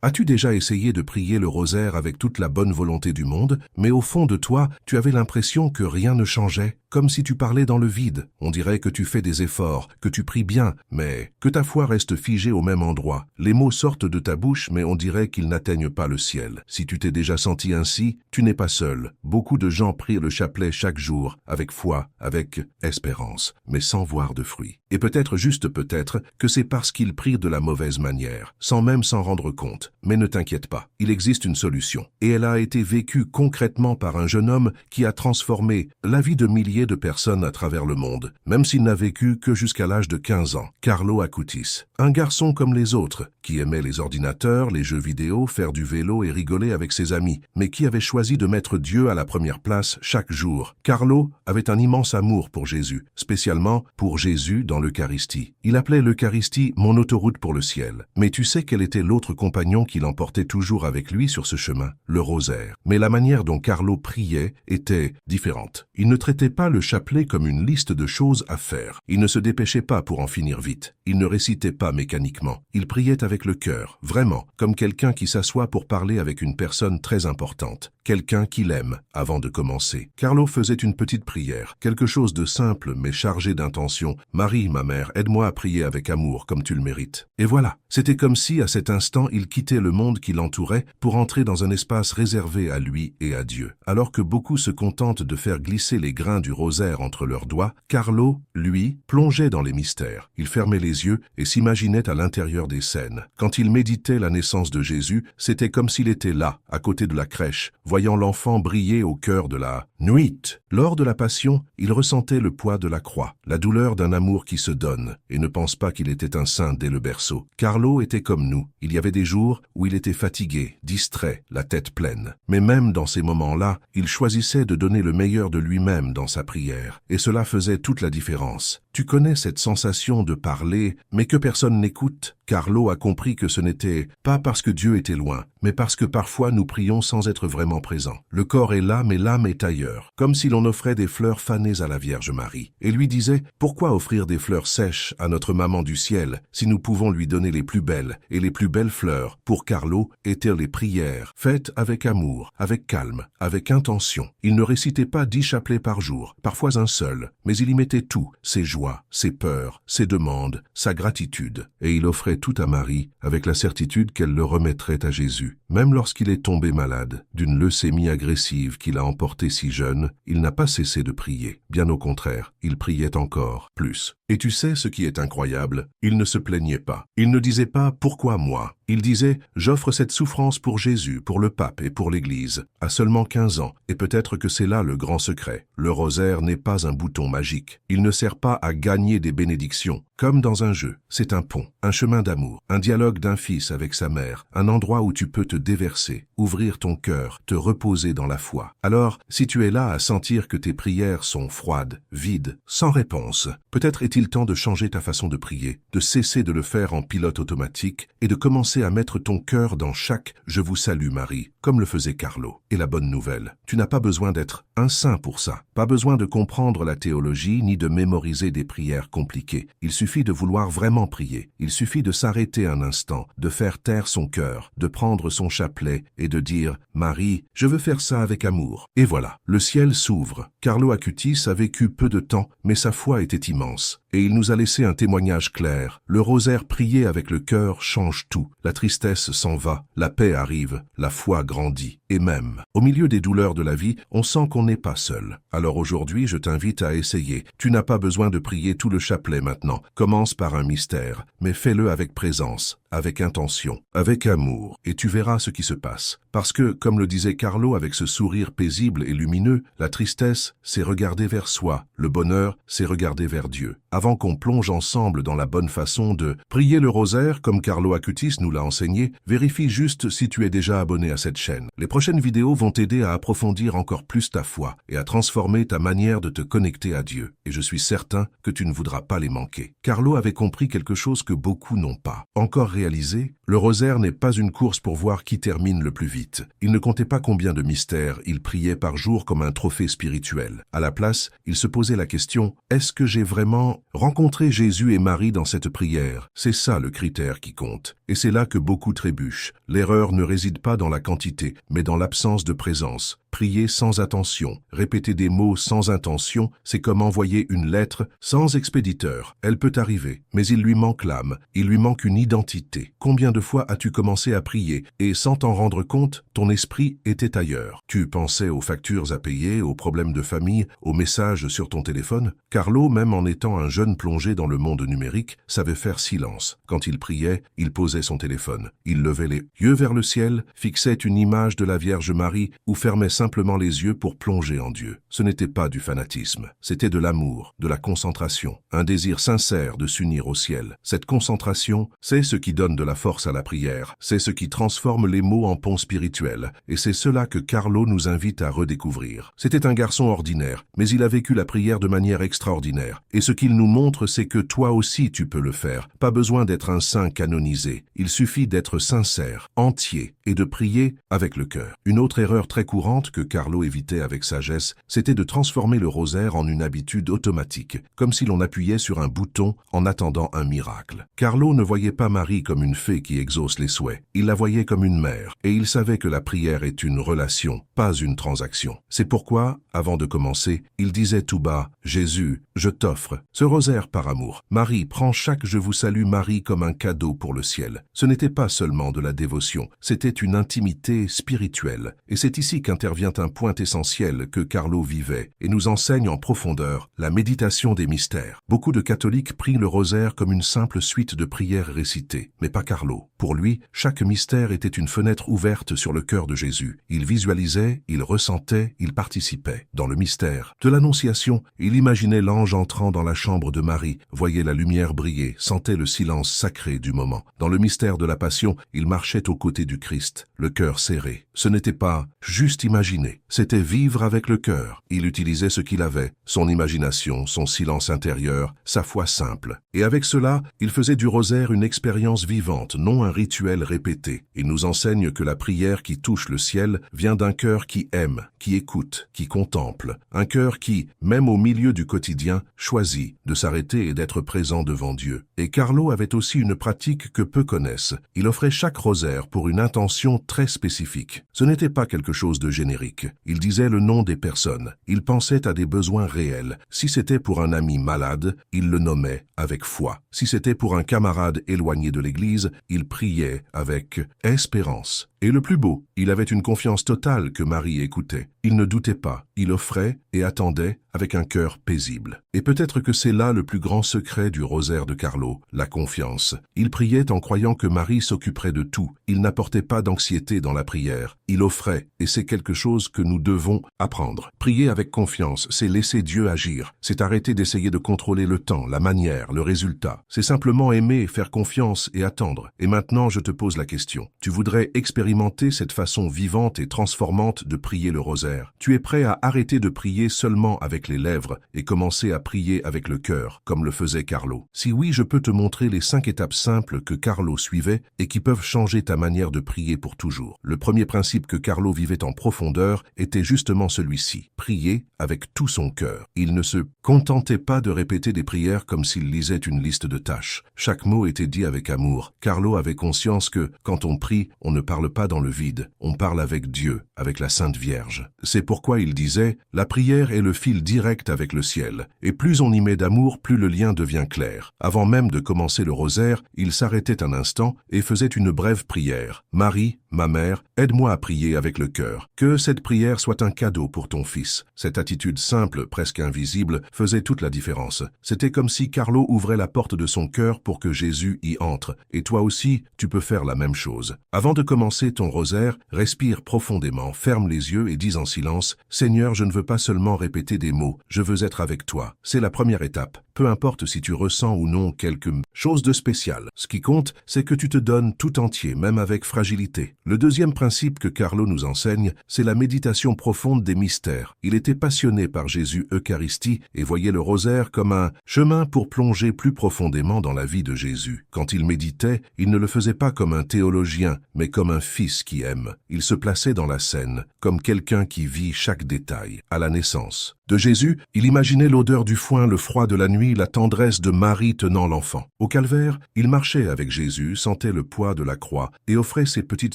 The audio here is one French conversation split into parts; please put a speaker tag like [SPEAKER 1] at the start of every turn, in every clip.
[SPEAKER 1] As-tu déjà essayé de prier le rosaire avec toute la bonne volonté du monde, mais au fond de toi, tu avais l'impression que rien ne changeait, comme si tu parlais dans le vide? On dirait que tu fais des efforts, que tu pries bien, mais que ta foi reste figée au même endroit. Les mots sortent de ta bouche, mais on dirait qu'ils n'atteignent pas le ciel. Si tu t'es déjà senti ainsi, tu n'es pas seul. Beaucoup de gens prient le chapelet chaque jour, avec foi, avec espérance, mais sans voir de fruits. Et peut-être, juste peut-être, que c'est parce qu'ils prient de la mauvaise manière, sans même s'en rendre compte. Mais ne t'inquiète pas, il existe une solution. Et elle a été vécue concrètement par un jeune homme qui a transformé la vie de milliers de personnes à travers le monde, même s'il n'a vécu que jusqu'à l'âge de 15 ans. Carlo Acutis, un garçon comme les autres, qui aimait les ordinateurs, les jeux vidéo, faire du vélo et rigoler avec ses amis, mais qui avait choisi de mettre Dieu à la première place chaque jour. Carlo avait un immense amour pour Jésus, spécialement pour Jésus dans l'Eucharistie. Il appelait l'Eucharistie « mon autoroute pour le ciel ». Mais tu sais quel était l'autre compagnon qui l'emportait toujours avec lui sur ce chemin? Le rosaire. Mais la manière dont Carlo priait était différente. Il ne traitait pas le chapelet comme une liste de choses à faire. Il ne se dépêchait pas pour en finir vite. Il ne récitait pas mécaniquement. Il priait avec le cœur, vraiment, comme quelqu'un qui s'assoit pour parler avec une personne très importante, quelqu'un qu'il aime, avant de commencer. Carlo faisait une petite prière, quelque chose de simple mais chargé d'intention. « Marie, ma mère, aide-moi à prier avec amour comme tu le mérites. » Et voilà, c'était comme si à cet instant il quittait le monde qui l'entourait pour entrer dans un espace réservé à lui et à Dieu. Alors que beaucoup se contentent de faire glisser les grains du rosaire entre leurs doigts, Carlo, lui, plongeait dans les mystères. Il fermait les yeux et s'imaginait à l'intérieur des scènes. Quand il méditait la naissance de Jésus, c'était comme s'il était là, à côté de la crèche, voyant l'enfant briller au cœur de la nuit. Lors de la Passion, il ressentait le poids de la croix, la douleur d'un amour qui se donne, et ne pense pas qu'il était un saint dès le berceau. Carlo était comme nous. Il y avait des jours où il était fatigué, distrait, la tête pleine. Mais même dans ces moments-là, il choisissait de donner le meilleur de lui-même dans sa prière, et cela faisait toute la différence. Tu connais cette sensation de parler, mais que personne n'écoute? Carlo a compris que ce n'était pas parce que Dieu était loin, mais parce que parfois nous prions sans être vraiment présents. Le corps est là, mais l'âme est ailleurs, comme si l'on offrait des fleurs fanées à la Vierge Marie. Et lui disait, pourquoi offrir des fleurs sèches à notre maman du ciel, si nous pouvons lui donner les plus belles, et les plus belles fleurs, pour Carlo, étaient les prières, faites avec amour, avec calme, avec intention. Il ne récitait pas 10 chapelets par jour, parfois un seul, mais il y mettait tout, ses joies, ses peurs, ses demandes, sa gratitude, et il offrait tout à Marie, avec la certitude qu'elle le remettrait à Jésus. Même lorsqu'il est tombé malade, d'une leucémie agressive qu'il a emportée si jeune, il n'a pas cessé de prier. Bien au contraire, il priait encore, plus. Et tu sais ce qui est incroyable? Il ne se plaignait pas. Il ne disait pas « Pourquoi moi ?» Il disait « J'offre cette souffrance pour Jésus, pour le pape et pour l'Église. » À seulement 15 ans, et peut-être que c'est là le grand secret. Le rosaire n'est pas un bouton magique. Il ne sert pas à gagner des bénédictions. Comme dans un jeu, c'est un pont, un chemin d'amour, un dialogue d'un fils avec sa mère, un endroit où tu peux te déverser, ouvrir ton cœur, te reposer dans la foi. Alors, si tu es là à sentir que tes prières sont froides, vides, sans réponse, peut-être est-il temps de changer ta façon de prier, de cesser de le faire en pilote automatique et de commencer à mettre ton cœur dans chaque « Je vous salue Marie », comme le faisait Carlo. Et la bonne nouvelle, tu n'as pas besoin d'être un saint pour ça, pas besoin de comprendre la théologie ni de mémoriser des prières compliquées. Il suffit de vouloir vraiment prier. Il suffit de s'arrêter un instant, de faire taire son cœur, de prendre son chapelet et de dire « Marie, je veux faire ça avec amour ». Et voilà, le ciel s'ouvre. Carlo Acutis a vécu peu de temps, mais sa foi était immense. Et il nous a laissé un témoignage clair. Le rosaire prié avec le cœur change tout. La tristesse s'en va, la paix arrive, la foi grandit. Et même, au milieu des douleurs de la vie, on sent qu'on n'est pas seul. Alors aujourd'hui, je t'invite à essayer. Tu n'as pas besoin de prier tout le chapelet maintenant. Commence par un mystère, mais fais-le avec présence, avec intention, avec amour, et tu verras ce qui se passe. Parce que, comme le disait Carlo avec ce sourire paisible et lumineux, la tristesse, c'est regarder vers soi, le bonheur, c'est regarder vers Dieu. Avant qu'on plonge ensemble dans la bonne façon de prier le rosaire, comme Carlo Acutis nous l'a enseigné, vérifie juste si tu es déjà abonné à cette chaîne. Les prochaines vidéos vont t'aider à approfondir encore plus ta foi et à transformer ta manière de te connecter à Dieu. Et je suis certain que tu ne voudras pas les manquer. Carlo avait compris quelque chose que beaucoup n'ont pas encore réalisé, Le rosaire n'est pas une course pour voir qui termine le plus vite. Il ne comptait pas combien de mystères il priait par jour comme un trophée spirituel. À la place, il se posait la question, est-ce que j'ai vraiment rencontré Jésus et Marie dans cette prière? C'est ça le critère qui compte. Et c'est là que beaucoup trébuchent. L'erreur ne réside pas dans la quantité, mais dans l'absence de présence. Prier sans attention, répéter des mots sans intention, c'est comme envoyer une lettre sans expéditeur. Elle peut arriver, mais il lui manque l'âme, il lui manque une identité. Combien de fois as-tu commencé à prier et sans t'en rendre compte, ton esprit était ailleurs? Tu pensais aux factures à payer, aux problèmes de famille, aux messages sur ton téléphone? Carlo, même en étant un jeune plongé dans le monde numérique, savait faire silence. Quand il priait, il posait son téléphone. Il levait les yeux vers le ciel, fixait une image de la Vierge Marie ou fermait simplement les yeux pour plonger en Dieu. Ce n'était pas du fanatisme, c'était de l'amour, de la concentration, un désir sincère de s'unir au ciel. Cette concentration, c'est ce qui donne de la force à la prière, c'est ce qui transforme les mots en pont spirituel, et c'est cela que Carlo nous invite à redécouvrir. C'était un garçon ordinaire, mais il a vécu la prière de manière extraordinaire, et ce qu'il nous montre, c'est que toi aussi tu peux le faire. Pas besoin d'être un saint canonisé, il suffit d'être sincère, entier, et de prier avec le cœur. Une autre erreur très courante que Carlo évitait avec sagesse, c'était de transformer le rosaire en une habitude automatique, comme si l'on appuyait sur un bouton en attendant un miracle. Carlo ne voyait pas Marie comme une fée qui exauce les souhaits, il la voyait comme une mère, et il savait que la prière est une relation, pas une transaction. C'est pourquoi, avant de commencer, il disait tout bas, « Jésus, je t'offre ce rosaire par amour. Marie, prends chaque Je vous salue Marie comme un cadeau pour le ciel. » Ce n'était pas seulement de la dévotion, c'était une intimité spirituelle. Et c'est ici qu'intervient un point essentiel que Carlo vivait et nous enseigne en profondeur la méditation des mystères. Beaucoup de catholiques prient le rosaire comme une simple suite de prières récitées, mais pas Carlo. Pour lui, chaque mystère était une fenêtre ouverte sur le cœur de Jésus. Il visualisait, il ressentait, il participait. Dans le mystère de l'Annonciation, il imaginait l'ange entrant dans la chambre de Marie, voyait la lumière briller, sentait le silence sacré du moment. Dans le mystère de la Passion, il marchait aux côtés du Christ, le cœur serré. Ce n'était pas juste imaginer, c'était vivre avec le cœur. Il utilisait ce qu'il avait, son imagination, son silence intérieur, sa foi simple. Et avec cela, il faisait du rosaire une expérience vivante, non un rituel répété. Il nous enseigne que la prière qui touche le ciel vient d'un cœur qui aime, qui écoute, qui contemple. Un cœur qui, même au milieu du quotidien, choisit de s'arrêter et d'être présent devant Dieu. Et Carlo avait aussi une pratique que peu connaissent. Il offrait chaque rosaire pour une intention très spécifique. Ce n'était pas quelque chose de générique. Il disait le nom des personnes. Il pensait à des besoins réels. Si c'était pour un ami malade, il le nommait avec foi. Si c'était pour un camarade éloigné de l'Église, il priait avec espérance. Et le plus beau, il avait une confiance totale que Marie écoutait. Il ne doutait pas, il offrait et attendait avec un cœur paisible. Et peut-être que c'est là le plus grand secret du rosaire de Carlo, la confiance. Il priait en croyant que Marie s'occuperait de tout. Il n'apportait pas d'anxiété dans la prière. Il offrait, et c'est quelque chose que nous devons apprendre. Prier avec confiance, c'est laisser Dieu agir. C'est arrêter d'essayer de contrôler le temps, la manière, le résultat. C'est simplement aimer, faire confiance et attendre. Et maintenant, je te pose la question. Tu voudrais expérimenter cette façon vivante et transformante de prier le rosaire? Tu es prêt à arrêter de prier seulement avec les lèvres et commencer à prier avec le cœur, comme le faisait Carlo? Si oui, je peux te montrer les 5 étapes simples que Carlo suivait et qui peuvent changer ta manière de prier pour toujours. Le premier principe que Carlo vivait en profondeur était justement celui-ci. Prier avec tout son cœur. Il ne se contentait pas de répéter des prières comme s'il lisait une liste de tâches. Chaque mot était dit avec amour. Carlo avait conscience que, quand on prie, on ne parle pas dans le vide. On parle avec Dieu, avec la Sainte Vierge. C'est pourquoi il disait « La prière est le fil direct avec le ciel. Et plus on y met d'amour, plus le lien devient clair. » Avant même de commencer le rosaire, il s'arrêtait un instant et faisait une brève prière. « Marie, ma mère, aide-moi à prier avec le cœur. Que cette prière soit un cadeau pour ton fils. » Cette attitude simple, presque invisible, faisait toute la différence. C'était comme si Carlo ouvrait la porte de son cœur pour que Jésus y entre. Et toi aussi, tu peux faire la même chose. Avant de commencer ton rosaire, respire profondément, ferme les yeux et dis en silence « Seigneur, je ne veux pas seulement répéter des mots, je veux être avec toi. » C'est la première étape. Peu importe si tu ressens ou non quelque chose de spécial. Ce qui compte, c'est que tu te donnes tout entier, même avec fragilité. Le deuxième principe que Carlo nous enseigne, c'est la méditation profonde des mystères. Il était passionné par Jésus Eucharistie et voyait le rosaire comme un chemin pour plonger plus profondément dans la vie de Jésus. Quand il méditait, il ne le faisait pas comme un théologien, mais comme un fils qui aime. Il se plaçait dans la scène, comme quelqu'un qui vit chaque détail. À la naissance de Jésus, il imaginait l'odeur du foin, le froid de la nuit, la tendresse de Marie tenant l'enfant. Au calvaire, il marchait avec Jésus, sentait le poids de la croix et offrait ses petites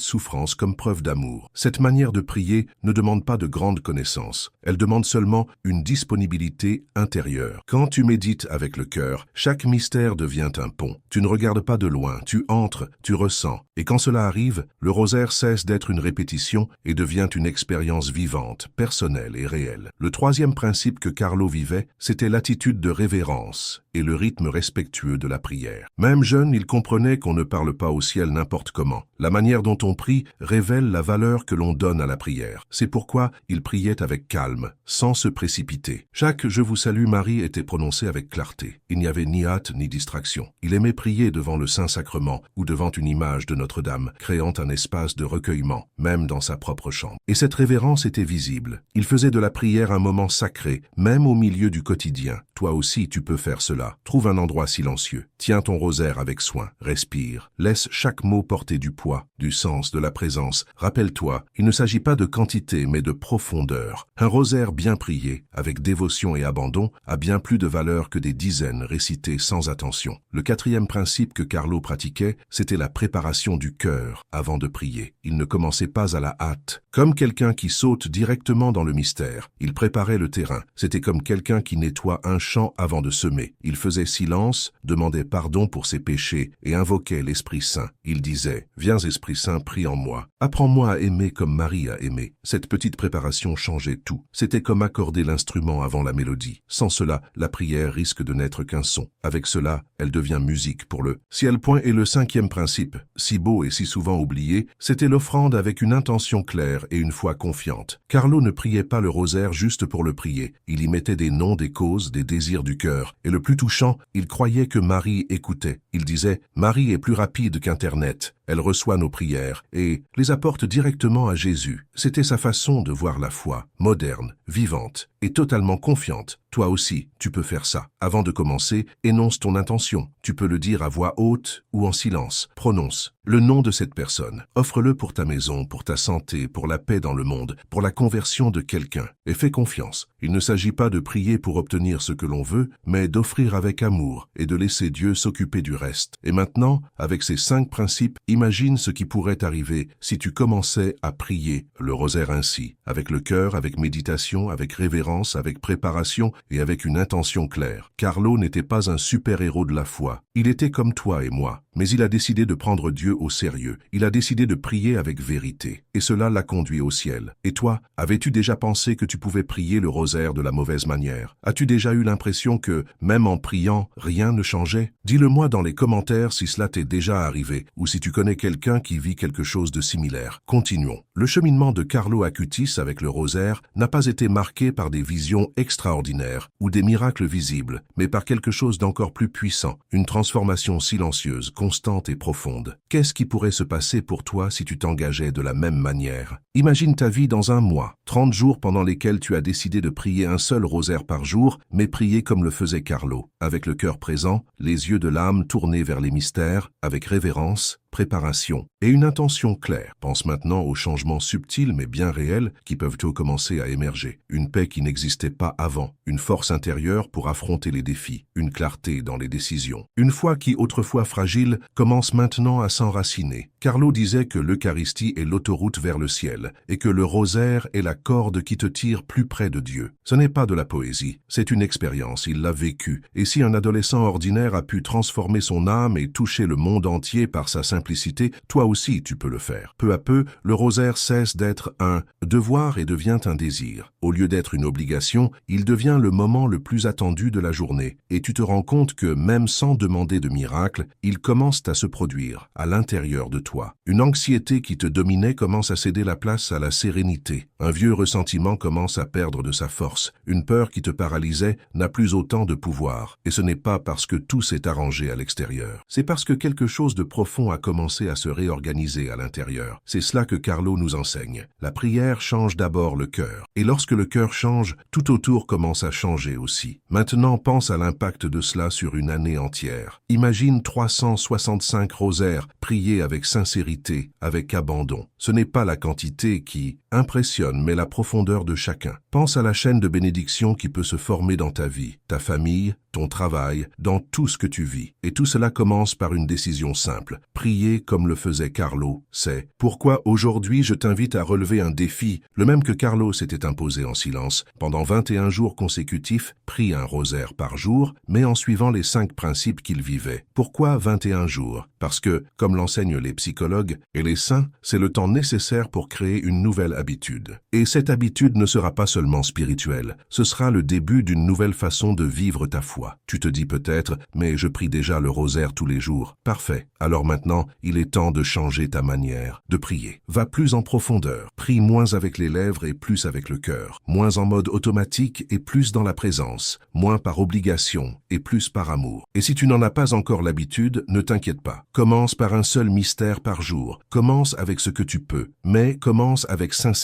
[SPEAKER 1] souffrances comme preuve d'amour. Cette manière de prier ne demande pas de grandes connaissances. Elle demande seulement une disponibilité intérieure. Quand tu médites avec le cœur, chaque mystère devient un pont. Tu ne regardes pas de loin, tu entres, tu ressens. Et quand cela arrive, le rosaire cesse d'être une répétition et devient une expérience vivante, personnelle et réelle. Le troisième principe que Carlo vivait, c'était l'attitude de révérence et le rythme respectueux de la prière. Même jeune, il comprenait qu'on ne parle pas au ciel n'importe comment. La manière dont on prie révèle la valeur que l'on donne à la prière. C'est pourquoi il priait avec calme, sans se précipiter. Chaque « Je vous salue Marie » était prononcé avec clarté. Il n'y avait ni hâte ni distraction. Il aimait prier devant le Saint-Sacrement ou devant une image de Notre-Dame, créant un espace de recueillement, même dans sa propre chambre. Et cette révérence était visible. Il faisait de la prière un moment sacré, même au milieu du quotidien. Toi aussi, tu peux faire cela. Trouve un endroit silencieux. Tiens ton rosaire avec soin. Respire. Laisse chaque mot porter du poids, du sens, de la présence. Rappelle-toi, il ne s'agit pas de quantité, mais de profondeur. Un rosaire bien prié, avec dévotion et abandon, a bien plus de valeur que des dizaines récitées sans attention. Le quatrième principe que Carlo pratiquait, c'était la préparation du cœur avant de prier. Il ne commençait pas à la hâte. Comme quelqu'un qui saute directement dans le mystère, il préparait le terrain. C'était comme quelqu'un qui nettoie un champ avant de semer. Il faisait silence, demandait pardon pour ses péchés et invoquait l'Esprit Saint. Il disait « Viens Esprit Saint, prie en moi. Apprends-moi à aimer comme Marie a aimé. » Cette petite préparation changeait tout. C'était comme accorder l'instrument avant la mélodie. Sans cela, la prière risque de n'être qu'un son. Avec cela, elle devient musique pour le ciel. Et le cinquième principe, si beau et si souvent oublié, c'était l'offrande avec une intention claire et une foi confiante. Carlo ne priait pas le rosaire juste pour le prier. Il y mettait des noms, des causes, des désirs du cœur. Et le plus touchant, il croyait que Marie écoutait. Il disait « Marie est plus rapide qu'Internet. Elle reçoit nos prières et les apporte directement à Jésus. » C'était sa façon de voir la foi, moderne, vivante et totalement confiante. Toi aussi, tu peux faire ça. Avant de commencer, énonce ton intention. Tu peux le dire à voix haute ou en silence. Prononce le nom de cette personne. Offre-le pour ta maison, pour ta santé, pour la paix dans le monde, pour la conversion de quelqu'un. Et fais confiance. Il ne s'agit pas de prier pour obtenir ce que l'on veut, mais d'offrir avec amour et de laisser Dieu s'occuper du reste. Et maintenant, avec ces 5 principes, imagine ce qui pourrait arriver si tu commençais à prier le rosaire ainsi, avec le cœur, avec méditation, avec révérence, avec préparation et avec une intention claire. Carlo n'était pas un super-héros de la foi. Il était comme toi et moi, mais il a décidé de prendre Dieu au sérieux. Il a décidé de prier avec vérité, et cela l'a conduit au ciel. Et toi, avais-tu déjà pensé que tu pouvais prier le rosaire de la mauvaise manière? As-tu déjà eu l'impression que, même en priant, rien ne changeait? Dis-le-moi dans les commentaires si cela t'est déjà arrivé, ou si tu connais quelqu'un qui vit quelque chose de similaire. Continuons. Le cheminement de Carlo Acutis avec le rosaire n'a pas été marqué par des visions extraordinaires ou des miracles visibles, mais par quelque chose d'encore plus puissant, une transformation silencieuse, constante et profonde. Qu'est-ce qui pourrait se passer pour toi si tu t'engageais de la même manière? Imagine ta vie dans un mois, 30 jours pendant lesquels tu as décidé de prier un seul rosaire par jour, mais prier comme le faisait Carlo, avec le cœur présent, les yeux de l'âme tournés vers les mystères, avec révérence, préparation et une intention claire. Pense maintenant aux changements subtils mais bien réels qui peuvent commencer à émerger. Une paix qui n'existait pas avant, une force intérieure pour affronter les défis, une clarté dans les décisions. Une foi qui, autrefois fragile, commence maintenant à s'enraciner. Carlo disait que l'Eucharistie est l'autoroute vers le ciel et que le rosaire est la corde qui te tire plus près de Dieu. Ce n'est pas de la poésie, c'est une expérience, il l'a vécue. Et si un adolescent ordinaire a pu transformer son âme et toucher le monde entier par sa simplicité, toi aussi tu peux le faire. Peu à peu, le rosaire cesse d'être un devoir et devient un désir. Au lieu d'être une obligation, il devient le moment le plus attendu de la journée. Et tu te rends compte que, même sans demander de miracle, ils commencent à se produire à l'intérieur de toi. toi. Une anxiété qui te dominait commence à céder la place à la sérénité. Un vieux ressentiment commence à perdre de sa force. Une peur qui te paralysait n'a plus autant de pouvoir. Et ce n'est pas parce que tout s'est arrangé à l'extérieur. C'est parce que quelque chose de profond a commencé à se réorganiser à l'intérieur. C'est cela que Carlo nous enseigne. La prière change d'abord le cœur. Et lorsque le cœur change, tout autour commence à changer aussi. Maintenant, pense à l'impact de cela sur une année entière. Imagine 365 rosaires priés avec sincérité, avec abandon. Ce n'est pas la quantité qui impressionne, mais la profondeur de chacun. Pense à la chaîne de bénédiction qui peut se former dans ta vie, ta famille, ton travail, dans tout ce que tu vis. Et tout cela commence par une décision simple. Prier comme le faisait Carlo, c'est pourquoi aujourd'hui je t'invite à relever un défi, le même que Carlo s'était imposé en silence. Pendant 21 jours consécutifs, prie un rosaire par jour, mais en suivant les 5 principes qu'il vivait. Pourquoi 21 jours? Parce que, comme l'enseignent les psychologues et les saints, c'est le temps nécessaire pour créer une nouvelle habitude. Et cette habitude ne sera pas seulement spirituelle, ce sera le début d'une nouvelle façon de vivre ta foi. Tu te dis peut-être, mais je prie déjà le rosaire tous les jours. Parfait. Alors maintenant, il est temps de changer ta manière de prier. Va plus en profondeur. Prie moins avec les lèvres et plus avec le cœur. Moins en mode automatique et plus dans la présence. Moins par obligation et plus par amour. Et si tu n'en as pas encore l'habitude, ne t'inquiète pas. Commence par un seul mystère par jour. Commence avec ce que tu peux, mais commence avec sincérité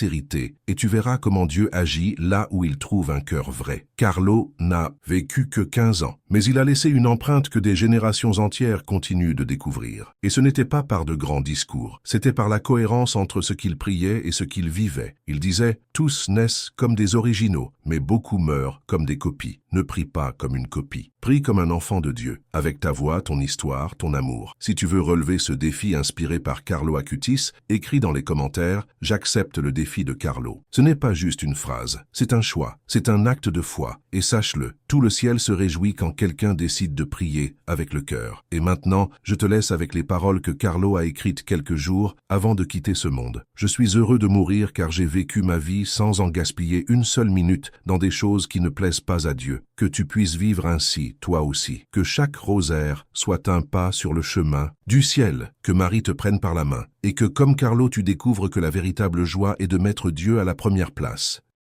[SPEAKER 1] et tu verras comment Dieu agit là où il trouve un cœur vrai. Carlo n'a vécu que 15 ans, mais il a laissé une empreinte que des générations entières continuent de découvrir. Et ce n'était pas par de grands discours, c'était par la cohérence entre ce qu'il priait et ce qu'il vivait. Il disait « Tous naissent comme des originaux, mais beaucoup meurent comme des copies. Ne prie pas comme une copie. Prie comme un enfant de Dieu, avec ta voix, ton histoire, ton amour. Si tu veux relever ce défi inspiré par Carlo Acutis, écris dans les commentaires « J'accepte le défi de Carlo ». Ce n'est pas juste une phrase, c'est un choix, c'est un acte de foi. Et sache-le, tout le ciel se réjouit quand quelqu'un décide de prier avec le cœur. Et maintenant, je te laisse avec les paroles que Carlo a écrites quelques jours avant de quitter ce monde. Je suis heureux de mourir car j'ai vécu ma vie sans en gaspiller une seule minute dans des choses qui ne plaisent pas à Dieu. Que tu puisses vivre ainsi, toi aussi. Que chaque rosaire soit un pas sur le chemin du ciel, que Marie te prenne par la main, et que comme Carlo tu découvres que la véritable joie est de mettre Dieu à la première place.